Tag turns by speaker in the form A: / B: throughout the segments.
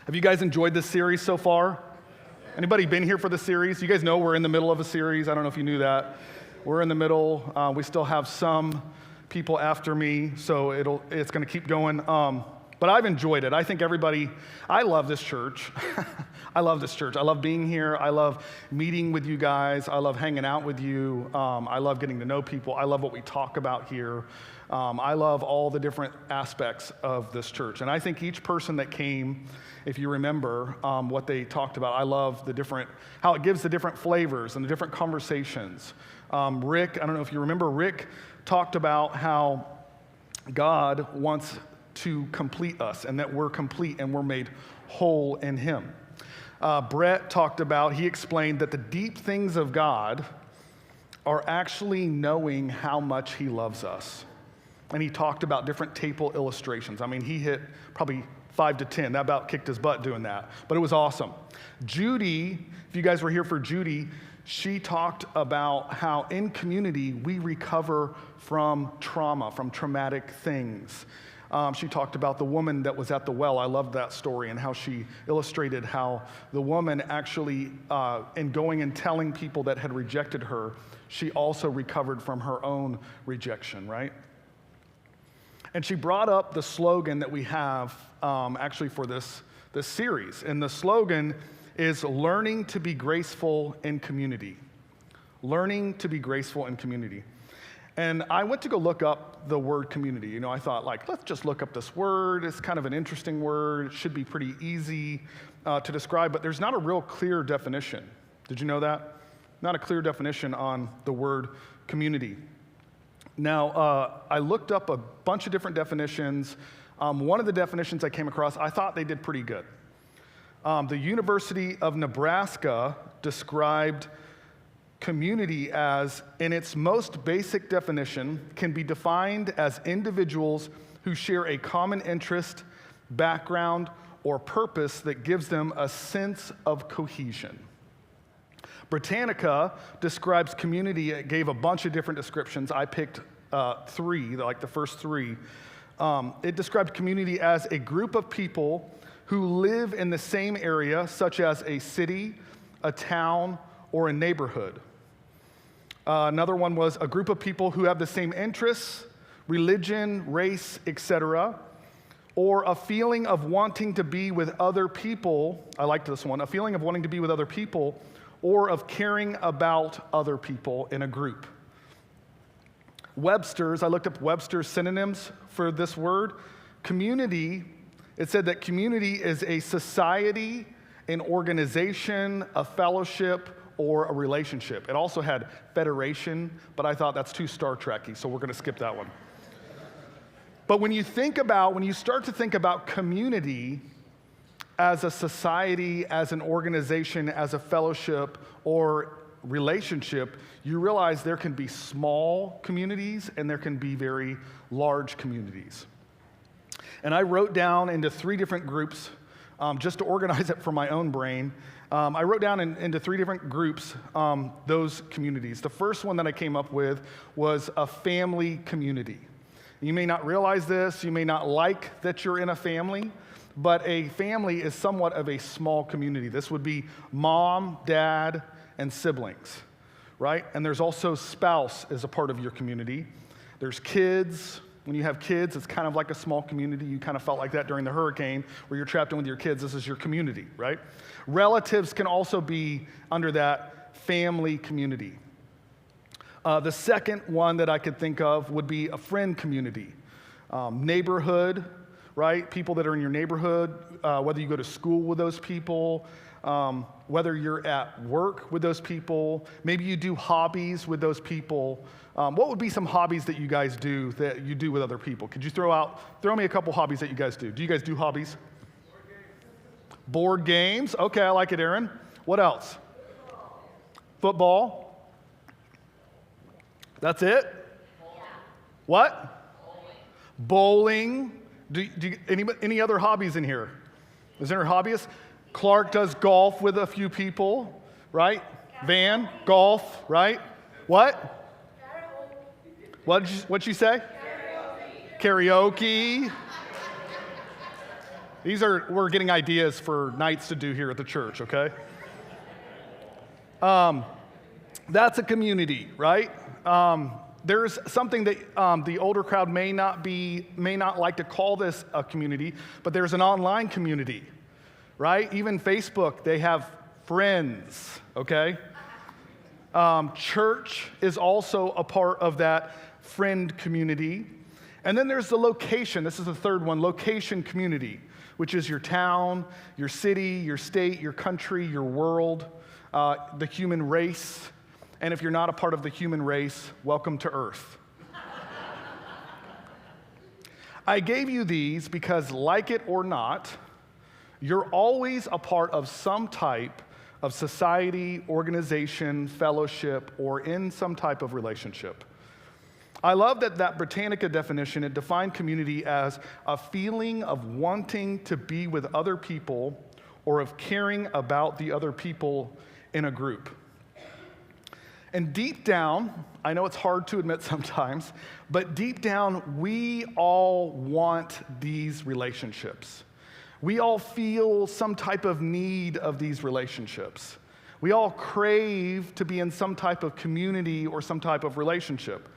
A: Have you guys enjoyed this series so far? Anybody been here for the series? You guys know we're in the middle of a series. I don't know if you knew that. We're in the middle. We still have some people after me, so it's going to keep going. But I've enjoyed it. I think I love this church. I love this church. I love being here. I love meeting with you guys. I love hanging out with you. I love getting to know people. I love what we talk about here. I love all the different aspects of this church. And I think each person that came, if you remember what they talked about, I love how it gives the different flavors and the different conversations. Rick, I don't know if you remember, Rick talked about how God wants to complete us and that we're complete and we're made whole in Him. Brett he explained that the deep things of God are actually knowing how much He loves us. And he talked about different table illustrations. I mean, he hit probably 5 to 10. That about kicked his butt doing that. But it was awesome. Judy, if you guys were here for Judy, she talked about how in community we recover from trauma, from traumatic things. She talked about the woman that was at the well. I loved that story and how she illustrated how the woman actually, in going and telling people that had rejected her, she also recovered from her own rejection, right? And she brought up the slogan that we have actually for this series. And the slogan is learning to be graceful in community. Learning to be graceful in community. And I went to go look up the word community. You know, I thought, let's just look up this word. It's kind of an interesting word. It should be pretty easy to describe, but there's not a real clear definition. Did you know that? Not a clear definition on the word community. Now, I looked up a bunch of different definitions. One of the definitions I came across, I thought they did pretty good. The University of Nebraska described community as, in its most basic definition, can be defined as individuals who share a common interest, background, or purpose that gives them a sense of cohesion. Britannica describes community. It gave a bunch of different descriptions. I picked 3, like the first 3. It described community as a group of people who live in the same area, such as a city, a town, or a neighborhood. Another one was a group of people who have the same interests, religion, race, etc., or a feeling of wanting to be with other people. I liked this one. A feeling of wanting to be with other people, or of caring about other people in a group. I looked up Webster's synonyms for this word. Community, it said that community is a society, an organization, a fellowship, or a relationship. It also had federation, but I thought that's too Star Trek-y, so we're going to skip that one. But when you start to think about community as a society, as an organization, as a fellowship, or relationship, you realize there can be small communities and there can be very large communities. And I wrote down into 3 different groups, just to organize it for my own brain. I wrote down into 3 different groups those communities. The first one that I came up with was a family community. You may not realize this, you may not like that you're in a family, but a family is somewhat of a small community. This would be mom, dad, and siblings, right? And there's also spouse as a part of your community. There's kids. When you have kids, it's kind of like a small community. You kind of felt like that during the hurricane where you're trapped in with your kids. This is your community, right? Relatives can also be under that family community. The second one that I could think of would be a friend community. Neighborhood, right? People that are in your neighborhood, whether you go to school with those people, whether you're at work with those people, maybe you do hobbies with those people. What would be some hobbies that you guys do that you do with other people? Could you throw me a couple hobbies that you guys do? Do you guys do hobbies? Board games. Okay, I like it, Aaron. What else? Football. That's it? Yeah. What? Bowling. Any other hobbies in here? Is there hobbies? Clark does golf with a few people, right? Van, golf, right? What? What'd you say? Karaoke. We're getting ideas for nights to do here at the church, okay? That's a community, right? There's something that the older crowd may not like to call this a community, but there's an online community, right? Even Facebook, they have friends, okay? Church is also a part of that friend community. And then there's the location. This is the third one, location community, which is your town, your city, your state, your country, your world, the human race. And if you're not a part of the human race, welcome to Earth. I gave you these because, like it or not, you're always a part of some type of society, organization, fellowship, or in some type of relationship. I love that Britannica definition, it defined community as a feeling of wanting to be with other people or of caring about the other people in a group. And deep down, I know it's hard to admit sometimes, but deep down, we all want these relationships. We all feel some type of need of these relationships. We all crave to be in some type of community or some type of relationship.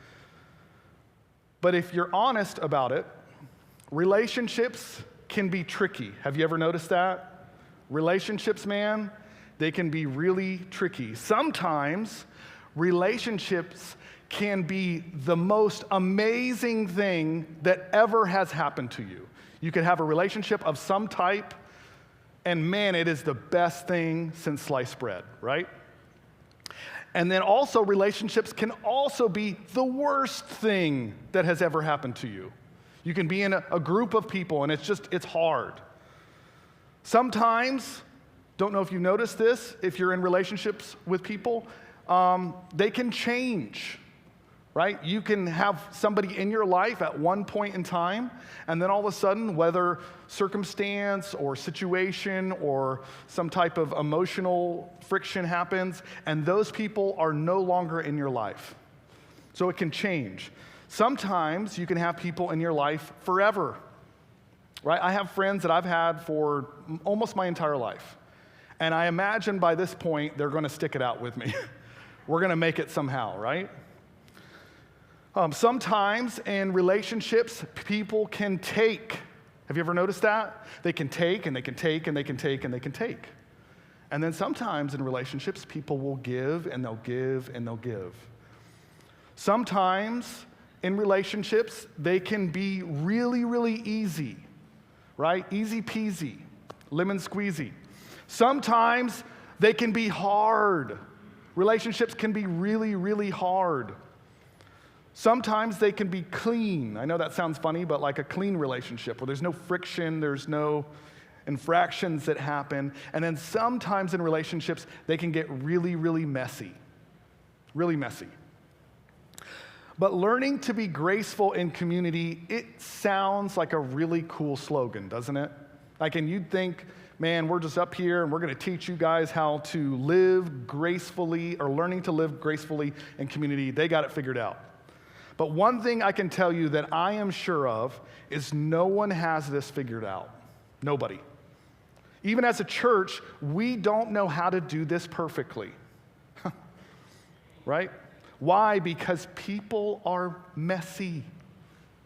A: But if you're honest about it, relationships can be tricky. Have you ever noticed that? Relationships, man, they can be really tricky. Sometimes relationships can be the most amazing thing that ever has happened to you. You could have a relationship of some type, and man, it is the best thing since sliced bread, right? And then also, relationships can also be the worst thing that has ever happened to you. You can be in a group of people, and it's hard. Sometimes, don't know if you noticed this, if you're in relationships with people, they can change, right? You can have somebody in your life at one point in time, and then all of a sudden, whether circumstance or situation or some type of emotional friction happens, and those people are no longer in your life. So it can change. Sometimes you can have people in your life forever, right? I have friends that I've had for almost my entire life, and I imagine by this point, they're going to stick it out with me. We're going to make it somehow, right? Sometimes in relationships, people can take. Have you ever noticed that? They can take, and they can take, and they can take, and they can take. And then sometimes in relationships, people will give, and they'll give, and they'll give. Sometimes in relationships, they can be really, really easy, right? Easy peasy, lemon squeezy. Sometimes they can be hard. Relationships can be really, really hard. Sometimes they can be clean. I know that sounds funny, but like a clean relationship where there's no friction, there's no infractions that happen. And then sometimes in relationships, they can get really, really messy. Really messy. But learning to be graceful in community, it sounds like a really cool slogan, doesn't it? Like, and you'd think, man, we're just up here and we're going to teach you guys how to live gracefully or learning to live gracefully in community. They got it figured out. But one thing I can tell you that I am sure of is no one has this figured out. Nobody. Even as a church, we don't know how to do this perfectly. Right? Why? Because people are messy.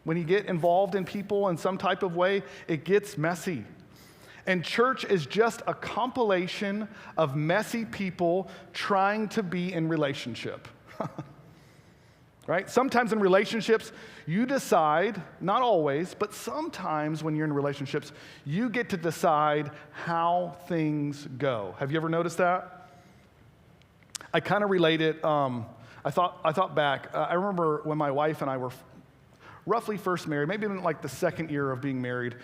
A: When you get involved in people in some type of way, it gets messy. And church is just a compilation of messy people trying to be in relationship. Right? Sometimes in relationships, you decide, not always, but sometimes when you're in relationships, you get to decide how things go. Have you ever noticed that? I kind of relate it. I thought back. I remember when my wife and I were roughly first married, maybe in like the second year of being married,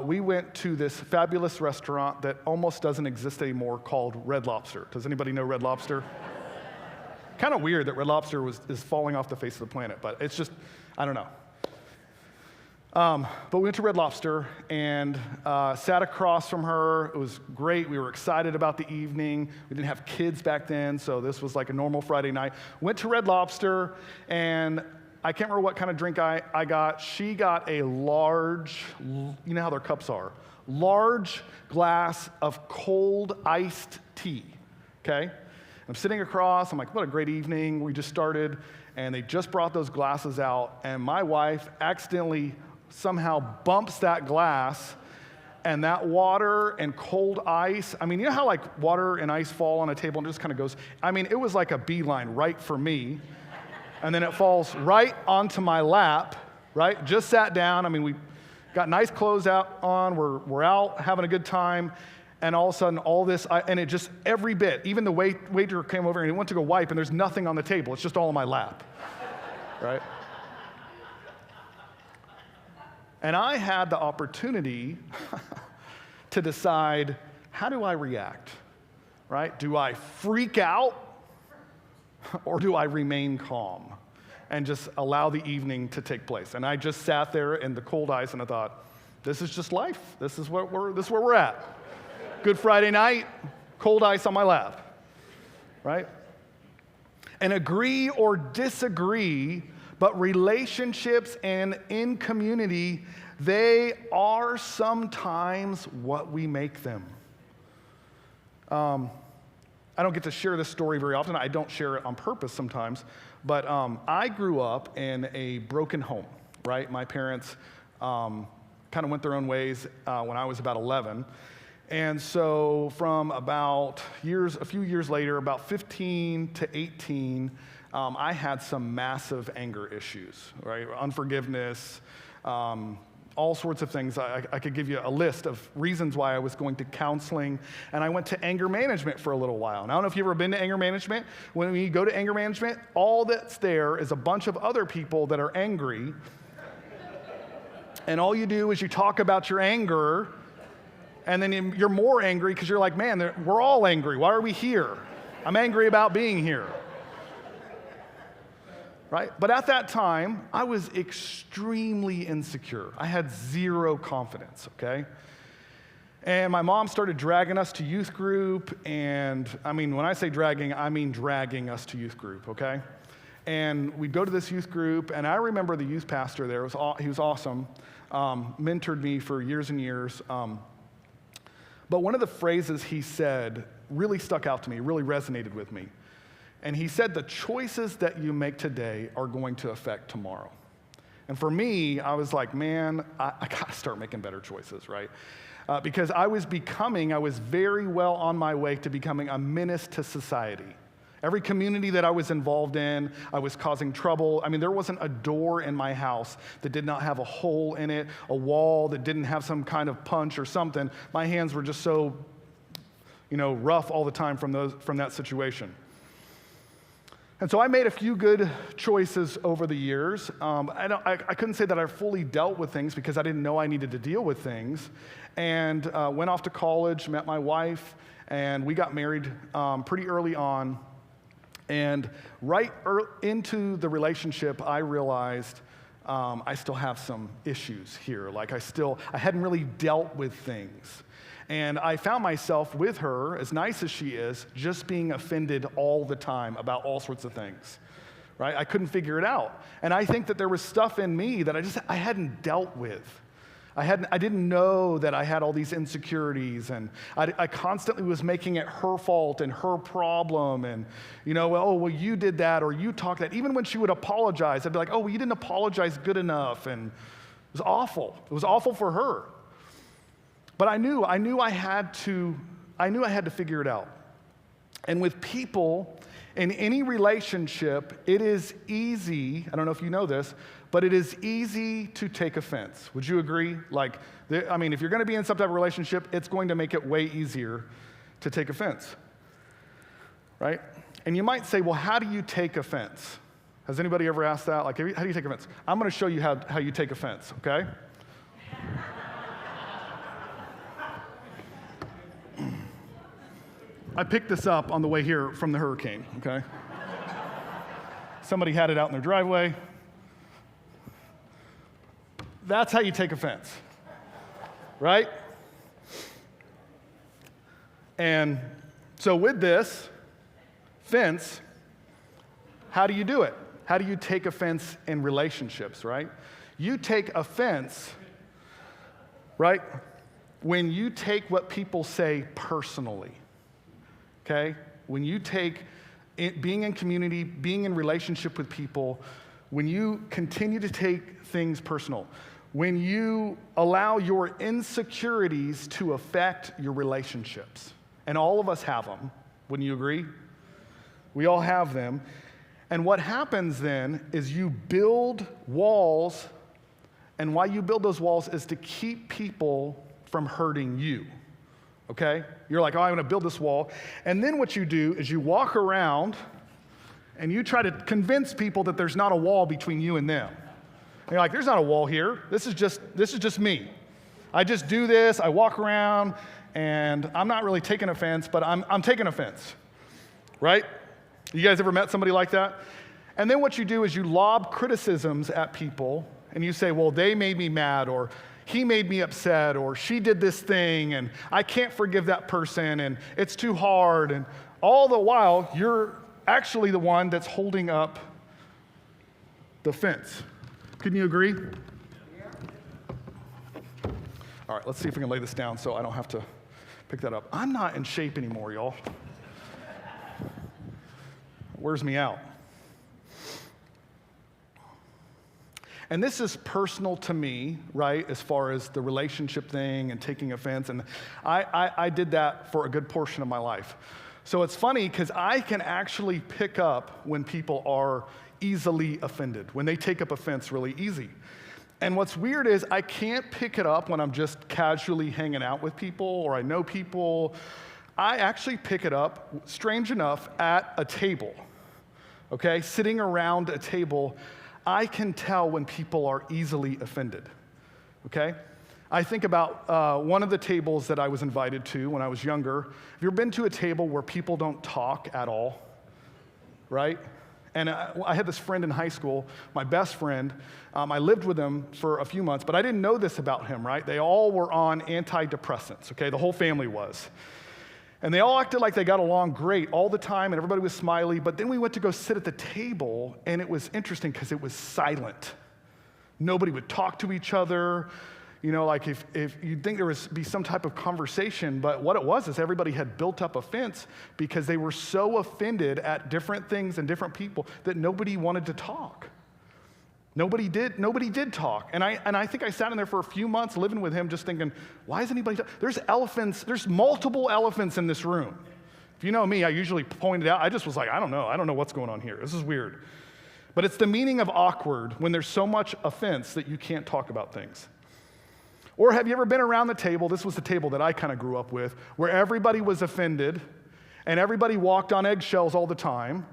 A: we went to this fabulous restaurant that almost doesn't exist anymore called Red Lobster. Does anybody know Red Lobster? Kind of weird that Red Lobster is falling off the face of the planet, but it's just, I don't know. But we went to Red Lobster and sat across from her. It was great. We were excited about the evening. We didn't have kids back then, so this was like a normal Friday night. Went to Red Lobster, and I can't remember what kind of drink I got. She got a large, you know how their cups are, large glass of cold iced tea, okay? I'm sitting across, I'm like, what a great evening, we just started, and they just brought those glasses out, and my wife accidentally somehow bumps that glass, and that water and cold ice, I mean, you know how like water and ice fall on a table and it just kind of goes, I mean, it was like a beeline right for me, and then it falls right onto my lap, right? Just sat down, I mean, we got nice clothes on, we're out having a good time, and all of a sudden all this, and it just, every bit, even the waiter came over and he went to go wipe and there's nothing on the table, it's just all on my lap, right? And I had the opportunity to decide, how do I react, right? Do I freak out or do I remain calm and just allow the evening to take place? And I just sat there in the cold ice and I thought, this is just life. This is where we're at. Good Friday night, cold ice on my lap, right? And agree or disagree, but relationships and in community, they are sometimes what we make them. I don't get to share this story very often. I don't share it on purpose sometimes, but I grew up in a broken home, right? My parents kind of went their own ways when I was about 11. And so from about a few years later, about 15 to 18, I had some massive anger issues, right? Unforgiveness, all sorts of things. I could give you a list of reasons why I was going to counseling, and I went to anger management for a little while. And I don't know if you've ever been to anger management. When you go to anger management, all that's there is a bunch of other people that are angry, and all you do is you talk about your anger, and then you're more angry because you're like, man, we're all angry. Why are we here? I'm angry about being here. Right? But at that time, I was extremely insecure. I had zero confidence, okay? And my mom started dragging us to youth group, and I mean, when I say dragging, I mean dragging us to youth group, okay? And we'd go to this youth group, and I remember the youth pastor there, he was awesome, mentored me for years and years. But one of the phrases he said really stuck out to me, really resonated with me. And he said, the choices that you make today are going to affect tomorrow. And for me, I was like, man, I gotta start making better choices, right? Because I was very well on my way to becoming a menace to society. Every community that I was involved in, I was causing trouble. I mean, there wasn't a door in my house that did not have a hole in it, a wall that didn't have some kind of punch or something. My hands were just so, rough all the time from that situation. And so I made a few good choices over the years. I couldn't say that I fully dealt with things because I didn't know I needed to deal with things. And went off to college, met my wife, and we got married pretty early on. And into the relationship, I realized I still have some issues here. Like I hadn't really dealt with things. And I found myself with her, as nice as she is, just being offended all the time about all sorts of things, right? I couldn't figure it out. And I think that there was stuff in me that I hadn't dealt with. I didn't know that I had all these insecurities, and I constantly was making it her fault and her problem, and well, you did that, or you talked that. Even when she would apologize, I'd be like, oh, well, you didn't apologize good enough, and it was awful. It was awful for her. But I knew I had to figure it out. And with people in any relationship, it is easy, I don't know if you know this, but it is easy to take offense. Would you agree? If you're going to be in some type of relationship, it's going to make it way easier to take offense, right? And you might say, well, how do you take offense? Has anybody ever asked that? Like, how do you take offense? I'm going to show you how you take offense, okay? I picked this up on the way here from the hurricane, okay? Somebody had it out in their driveway. That's how you take offense, right? And so with this fence, how do you do it? How do you take offense in relationships, right? You take offense, right? when you take what people say personally, okay? When you take being in community, being in relationship with people, when you continue to take things personal, when you allow your insecurities to affect your relationships, and all of us have them, wouldn't you agree? We all have them. And what happens then is you build walls, and why you build those walls is to keep people from hurting you, okay? You're like, oh, I'm gonna build this wall. And then what you do is you walk around and you try to convince people that there's not a wall between you and them. And you're like, there's not a wall here. This is just me. I just do this, I walk around, and I'm not really taking offense, but I'm taking offense, right? You guys ever met somebody like that? And then what you do is you lob criticisms at people, and you say, well, they made me mad, or he made me upset, or she did this thing, and I can't forgive that person, and it's too hard, and all the while, you're actually the one that's holding up the fence. Can you agree? All right, let's see if we can lay this down so I don't have to pick that up. I'm not in shape anymore, y'all. Wears me out. And this is personal to me, right, as far as the relationship thing and taking offense. And I did that for a good portion of my life. So it's funny because I can actually pick up when people are easily offended, when they take up offense really easy. And what's weird is I can't pick it up when I'm just casually hanging out with people or I know people. I actually pick it up, strange enough, at a table, okay? Sitting around a table, I can tell when people are easily offended, okay? I think about one of the tables that I was invited to when I was younger. Have you ever been to a table where people don't talk at all, right? And I had this friend in high school, my best friend. I lived with him for a few months, but I didn't know this about him, right? They all were on antidepressants, okay? The whole family was. And they all acted like they got along great all the time, and everybody was smiley, but then we went to go sit at the table, and it was interesting because it was silent. Nobody would talk to each other. You know, like if you'd think there would be some type of conversation, but what it was is everybody had built up offense because they were so offended at different things and different people that nobody wanted to talk. Nobody did talk. And I think I sat in there for a few months living with him just thinking, why is anybody talking? There's multiple elephants in this room. If you know me, I usually point it out. I just was like, I don't know what's going on here. This is weird. But it's the meaning of awkward when there's so much offense that you can't talk about things. Or have you ever been around the table, this was the table that I kind of grew up with, where everybody was offended and everybody walked on eggshells all the time,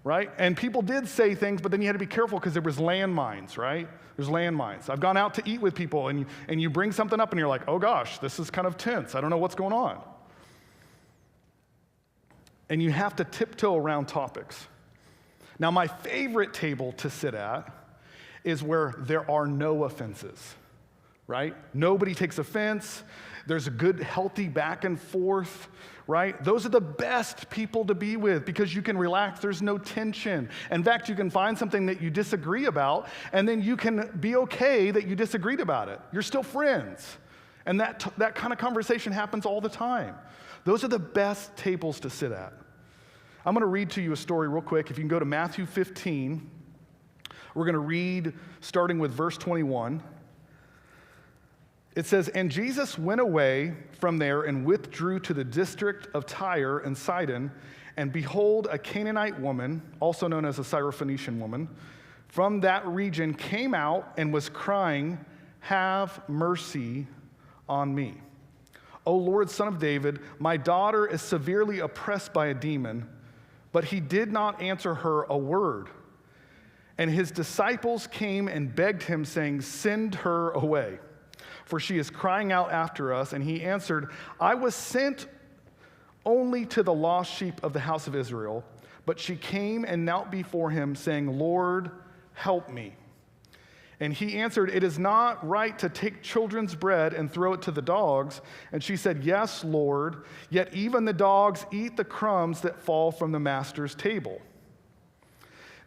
A: right? And people did say things, but then you had to be careful because there was landmines, right? There's landmines. I've gone out to eat with people and you bring something up and you're like, oh gosh, this is kind of tense. I don't know what's going on. And you have to tiptoe around topics. Now, my favorite table to sit at is where there are no offenses. Right? Nobody takes offense. There's a good, healthy back and forth, right? Those are the best people to be with because you can relax. There's no tension. In fact, you can find something that you disagree about, and then you can be okay that you disagreed about it. You're still friends. And that kind of conversation happens all the time. Those are the best tables to sit at. I'm going to read to you a story real quick. If you can go to Matthew 15, we're going to read starting with verse 21. It says, and Jesus went away from there and withdrew to the district of Tyre and Sidon, and behold, a Canaanite woman, also known as a Syrophoenician woman, from that region came out and was crying, have mercy on me. O Lord, Son of David, my daughter is severely oppressed by a demon. But he did not answer her a word. And his disciples came and begged him, saying, send her away, for she is crying out after us. And he answered, I was sent only to the lost sheep of the house of Israel. But she came and knelt before him, saying, Lord, help me. And he answered, it is not right to take children's bread and throw it to the dogs. And she said, yes, Lord, yet even the dogs eat the crumbs that fall from the master's table.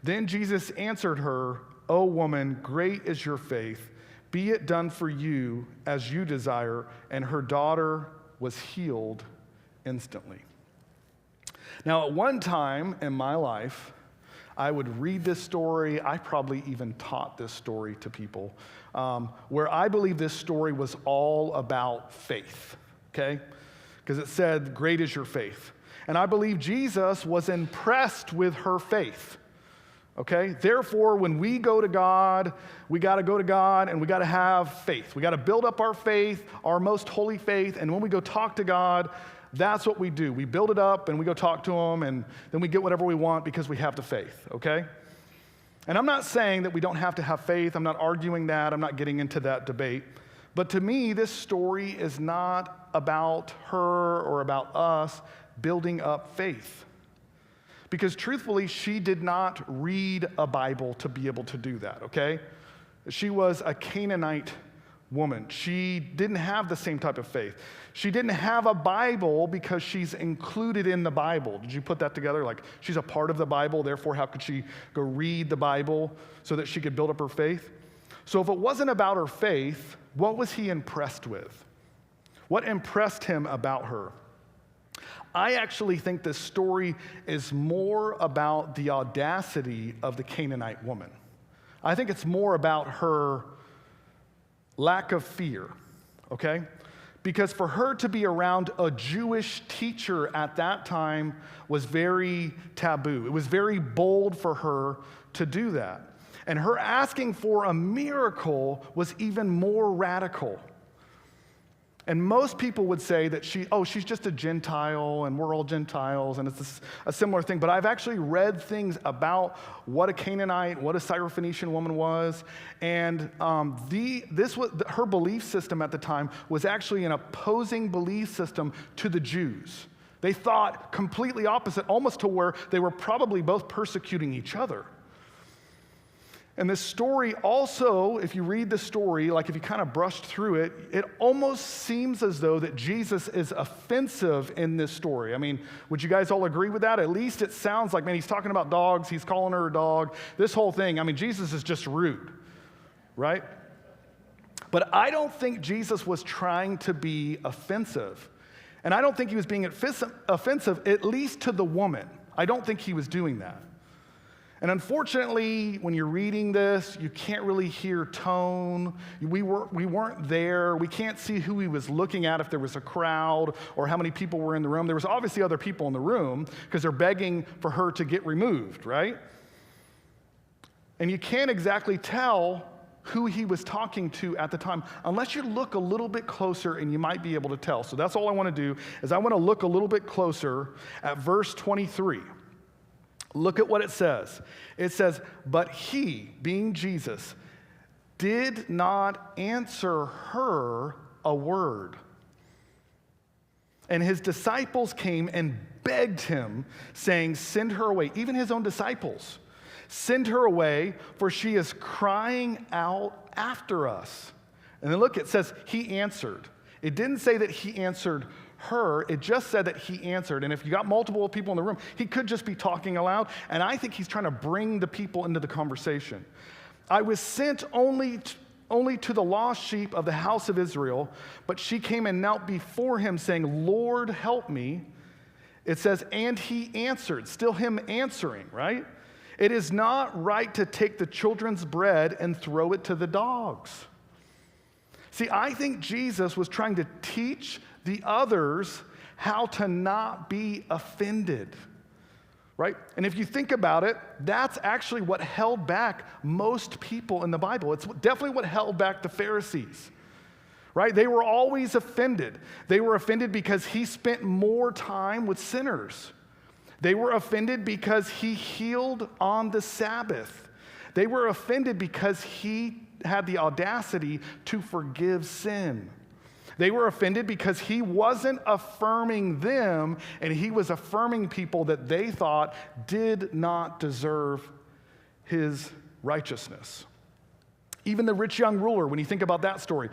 A: Then Jesus answered her, O woman, great is your faith. Be it done for you as you desire. And her daughter was healed instantly. Now, at one time in my life, I would read this story. I probably even taught this story to people, where I believe this story was all about faith, okay? Because it said, great is your faith. And I believe Jesus was impressed with her faith, okay? Therefore, when we go to God, we got to go to God and we got to have faith. We got to build up our faith, our most holy faith, and when we go talk to God, that's what we do. We build it up and we go talk to him, and then we get whatever we want because we have the faith, okay? And I'm not saying that we don't have to have faith. I'm not arguing that. I'm not getting into that debate. But to me, this story is not about her or about us building up faith. Because truthfully, she did not read a Bible to be able to do that, okay? She was a Canaanite woman. She didn't have the same type of faith. She didn't have a Bible because she's included in the Bible. Did you put that together? Like, she's a part of the Bible, therefore how could she go read the Bible so that she could build up her faith? So if it wasn't about her faith, what was he impressed with? What impressed him about her? I actually think this story is more about the audacity of the Canaanite woman. I think it's more about her lack of fear, okay? Because for her to be around a Jewish teacher at that time was very taboo. It was very bold for her to do that. And her asking for a miracle was even more radical. And most people would say that she's just a Gentile and we're all Gentiles and it's a similar thing. But I've actually read things about what a Canaanite, what a Syrophoenician woman was. And her belief system at the time was actually an opposing belief system to the Jews. They thought completely opposite, almost to where they were probably both persecuting each other. And this story also, if you read the story, like if you kind of brushed through it, it almost seems as though that Jesus is offensive in this story. I mean, would you guys all agree with that? At least it sounds like, man, he's talking about dogs, he's calling her a dog, this whole thing. I mean, Jesus is just rude, right? But I don't think Jesus was trying to be offensive. And I don't think he was being offensive, at least to the woman. I don't think he was doing that. And unfortunately, when you're reading this, you can't really hear tone. We weren't there. We can't see who he was looking at, if there was a crowd or how many people were in the room. There was obviously other people in the room because they're begging for her to get removed, right? And you can't exactly tell who he was talking to at the time unless you look a little bit closer, and you might be able to tell. So that's all I want to do is I want to look a little bit closer at verse 23. Look at what it says. It says, but he, being Jesus, did not answer her a word. And his disciples came and begged him, saying, send her away. Even his own disciples. Send her away, for she is crying out after us. And then look, it says, he answered. It didn't say that he answered her, it just said that he answered. And if you got multiple people in the room, he could just be talking aloud. And I think he's trying to bring the people into the conversation. I was sent only to the lost sheep of the house of Israel, but she came and knelt before him, saying, Lord, help me. It says, and he answered, still him answering, right? It is not right to take the children's bread and throw it to the dogs. See, I think Jesus was trying to teach the others how to not be offended, right? And if you think about it, that's actually what held back most people in the Bible. It's definitely what held back the Pharisees, right? They were always offended. They were offended because he spent more time with sinners. They were offended because he healed on the Sabbath. They were offended because he had the audacity to forgive sin. They were offended because he wasn't affirming them, and he was affirming people that they thought did not deserve his righteousness. Even the rich young ruler, when you think about that story,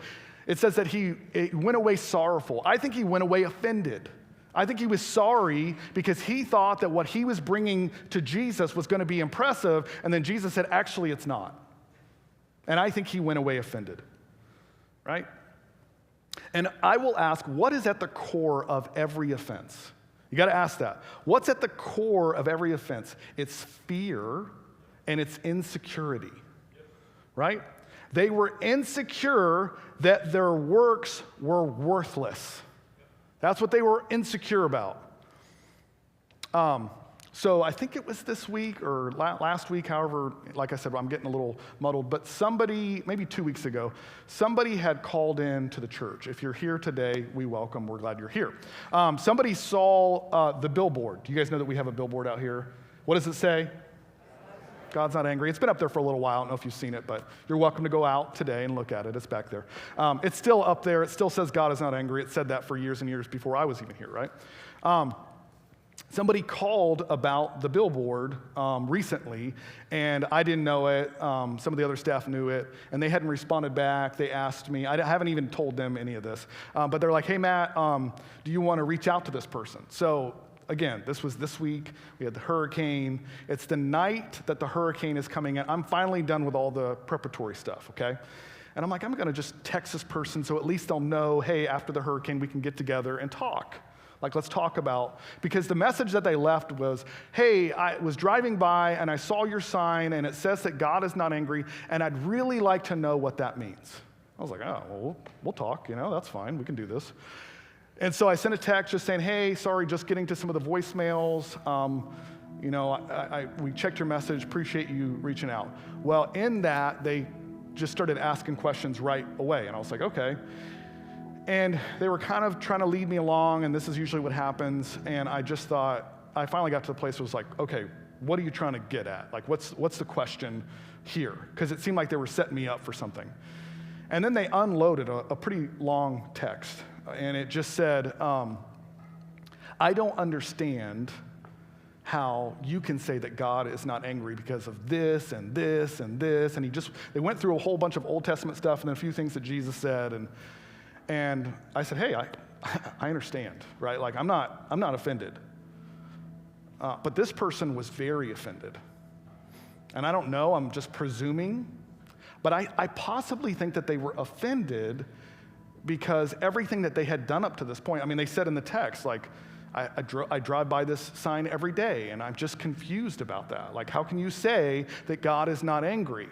A: it says that he went away sorrowful. I think he went away offended. I think he was sorry because he thought that what he was bringing to Jesus was going to be impressive, and then Jesus said, actually, it's not. And I think he went away offended. right? And I will ask, what is at the core of every offense? You got to ask that. What's at the core of every offense? It's fear and it's insecurity, right? They were insecure that their works were worthless. That's what they were insecure about. So I think it was this week or last week, however, like I said, I'm getting a little muddled, but somebody, maybe 2 weeks ago, somebody had called in to the church. If you're here today, we welcome, we're glad you're here. Somebody saw the billboard. Do you guys know that we have a billboard out here? What does it say? God's not angry. It's been up there for a little while. I don't know if you've seen it, but you're welcome to go out today and look at it. It's back there. It's still up there. It still says God is not angry. It said that for years and years before I was even here, right? Somebody called about the billboard recently, and I didn't know it. Some of the other staff knew it, and they hadn't responded back. They asked me. I haven't even told them any of this. But they're like, hey, Matt, do you want to reach out to this person? So again, this was this week. We had the hurricane. It's the night that the hurricane is coming in. I'm finally done with all the preparatory stuff, okay? And I'm like, I'm going to just text this person so at least they'll know, hey, after the hurricane, we can get together and talk. Like, let's talk about, because the message that they left was, hey, I was driving by and I saw your sign and it says that God is not angry, and I'd really like to know what that means. I was like, oh, well, we'll talk, that's fine, we can do this. And so I sent a text just saying, hey, sorry, just getting to some of the voicemails. We checked your message, appreciate you reaching out. Well, in that, they just started asking questions right away, and I was like, okay. And they were kind of trying to lead me along, and this is usually what happens, and I just thought, I finally got to the place where it was like, okay, what are you trying to get at? Like, what's the question here? Because it seemed like they were setting me up for something. And then they unloaded a pretty long text, and it just said, I don't understand how you can say that God is not angry because of this and this and this, and they went through a whole bunch of Old Testament stuff and then a few things that Jesus said, and I said, hey, I understand, right? Like, I'm not offended. But this person was very offended. And I don't know, I'm just presuming. But I possibly think that they were offended because everything that they had done up to this point, I mean, they said in the text, like, I drive by this sign every day, and I'm just confused about that. Like, how can you say that God is not angry?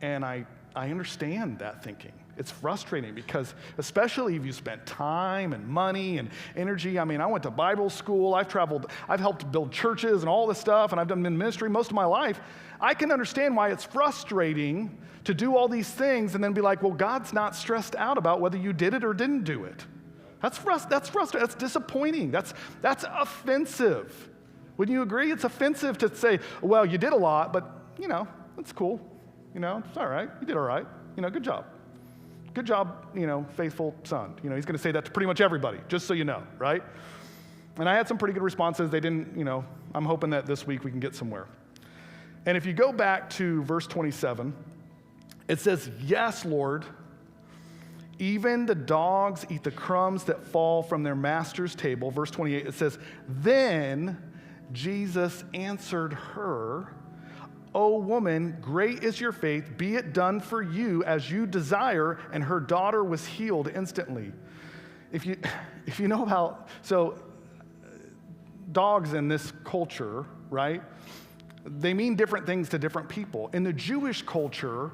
A: And I understand that thinking. It's frustrating because, especially if you spent time and money and energy. I mean, I went to Bible school, I've traveled, I've helped build churches and all this stuff, and I've done ministry most of my life. I can understand why it's frustrating to do all these things and then be like, well, God's not stressed out about whether you did it or didn't do it. That's frustrating. That's disappointing. That's offensive. Wouldn't you agree? It's offensive to say, well, you did a lot, but, it's cool. It's all right. You did all right. Good job. Good job, faithful son. He's going to say that to pretty much everybody, just so you know, right? And I had some pretty good responses. They didn't, I'm hoping that this week we can get somewhere. And if you go back to verse 27, it says, yes, Lord, even the dogs eat the crumbs that fall from their master's table. Verse 28, it says, then Jesus answered her, O woman, great is your faith, be it done for you as you desire, and her daughter was healed instantly. If you know about, so dogs in this culture, right, they mean different things to different people. In the Jewish culture,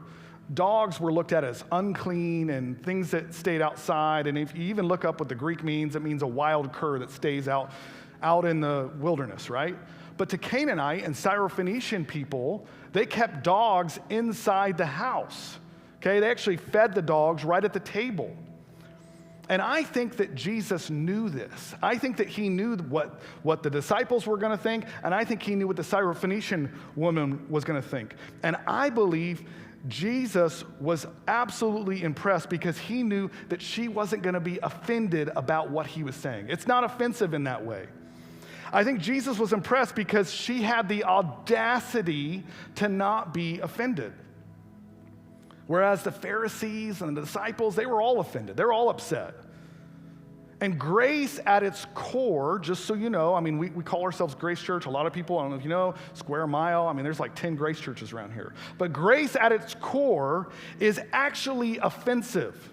A: dogs were looked at as unclean and things that stayed outside, and if you even look up what the Greek means, it means a wild cur that stays out in the wilderness, right? But to Canaanite and Syrophoenician people, they kept dogs inside the house. Okay, they actually fed the dogs right at the table. And I think that Jesus knew this. I think that he knew what the disciples were going to think, and I think he knew what the Syrophoenician woman was going to think. And I believe Jesus was absolutely impressed because he knew that she wasn't going to be offended about what he was saying. It's not offensive in that way. I think Jesus was impressed because she had the audacity to not be offended. Whereas the Pharisees and the disciples, they were all offended. They're all upset. And grace at its core, just so you know, I mean, we call ourselves Grace Church. A lot of people, I don't know if you know, Square Mile, I mean, there's like 10 Grace Churches around here. But grace at its core is actually offensive.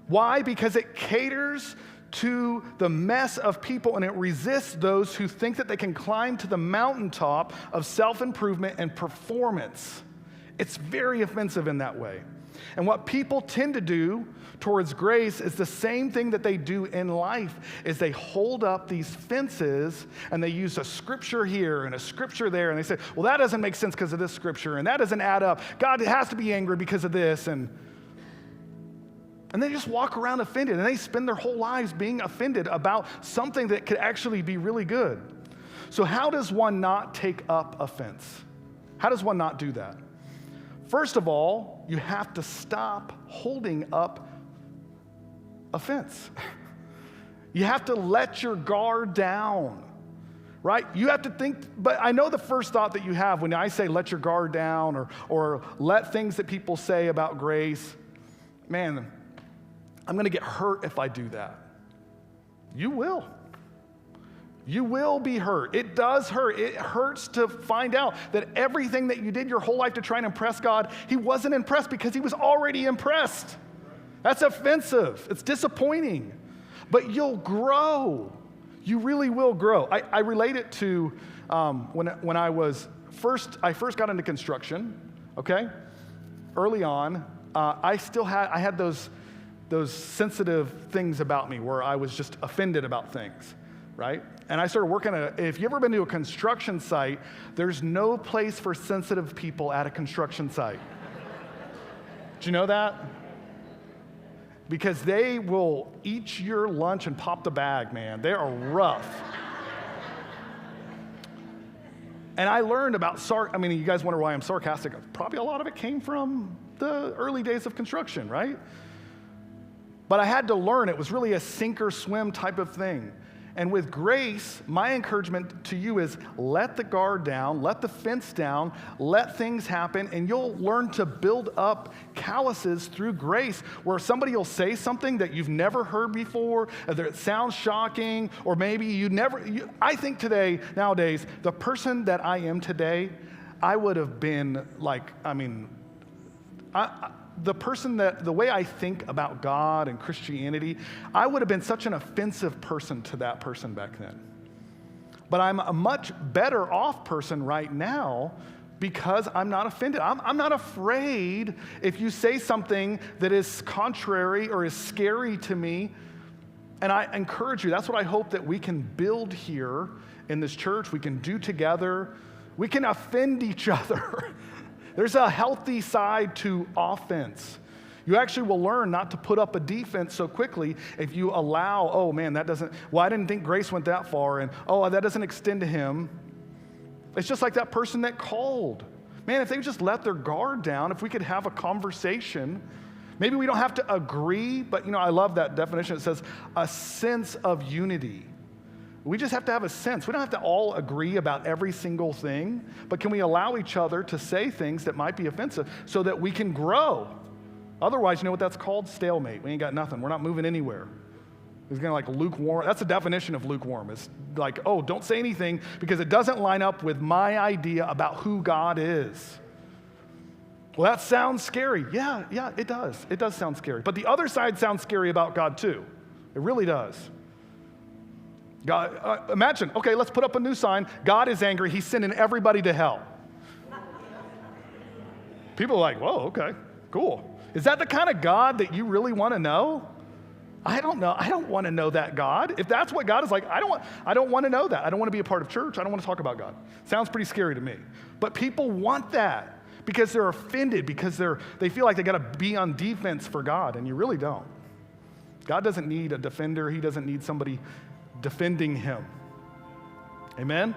A: Why? Because it caters to the mess of people and it resists those who think that they can climb to the mountaintop of self-improvement and performance. It's very offensive in that way. And what people tend to do towards grace is the same thing that they do in life, is they hold up these fences and they use a scripture here and a scripture there, and they say, well, that doesn't make sense because of this scripture, and that doesn't add up. God has to be angry because of this, and they just walk around offended, and they spend their whole lives being offended about something that could actually be really good. So how does one not take up offense? How does one not do that? First of all, you have to stop holding up offense. You have to let your guard down, right? You have to think, but I know the first thought that you have when I say let your guard down or let things that people say about grace, man, I'm going to get hurt if I do that. You will. You will be hurt. It does hurt. It hurts to find out that everything that you did your whole life to try and impress God, he wasn't impressed because he was already impressed. That's offensive. It's disappointing. But you'll grow. You really will grow. I relate it to when I first got into construction, okay? Early on, I had those sensitive things about me where I was just offended about things, right? And I started working if you ever been to a construction site, there's no place for sensitive people at a construction site. Did you know that? Because they will eat your lunch and pop the bag, man. They are rough. And I learned about you guys wonder why I'm sarcastic. Probably a lot of it came from the early days of construction, right? But I had to learn it was really a sink or swim type of thing. And with grace, my encouragement to you is let the guard down, let the fence down, let things happen, and you'll learn to build up calluses through grace where somebody will say something that you've never heard before, that it sounds shocking, or maybe I think nowadays, the person that I am today, I would have been the way I think about God and Christianity, I would have been such an offensive person to that person back then. But I'm a much better off person right now because I'm not offended. I'm not afraid if you say something that is contrary or is scary to me. And I encourage you, that's what I hope that we can build here in this church. We can do together. We can offend each other. There's a healthy side to offense. You actually will learn not to put up a defense so quickly if you allow, I didn't think grace went that far, and that doesn't extend to him. It's just like that person that called. Man, if they would just let their guard down, if we could have a conversation, maybe we don't have to agree, but I love that definition. It says a sense of unity. We just have to have a sense. We don't have to all agree about every single thing, but can we allow each other to say things that might be offensive so that we can grow? Otherwise, you know what that's called? Stalemate. We ain't got nothing. We're not moving anywhere. It's kind of like lukewarm. That's the definition of lukewarm. It's like, don't say anything because it doesn't line up with my idea about who God is. Well, that sounds scary. Yeah, it does. It does sound scary. But the other side sounds scary about God too. It really does. God, imagine, let's put up a new sign. God is angry. He's sending everybody to hell. People are like, whoa, okay, cool. Is that the kind of God that you really want to know? I don't know. I don't want to know that God. If that's what God is like, I don't want to know that. I don't want to be a part of church. I don't want to talk about God. Sounds pretty scary to me. But people want that because they're offended, because they feel like they got to be on defense for God, and you really don't. God doesn't need a defender. He doesn't need somebody defending him. Amen?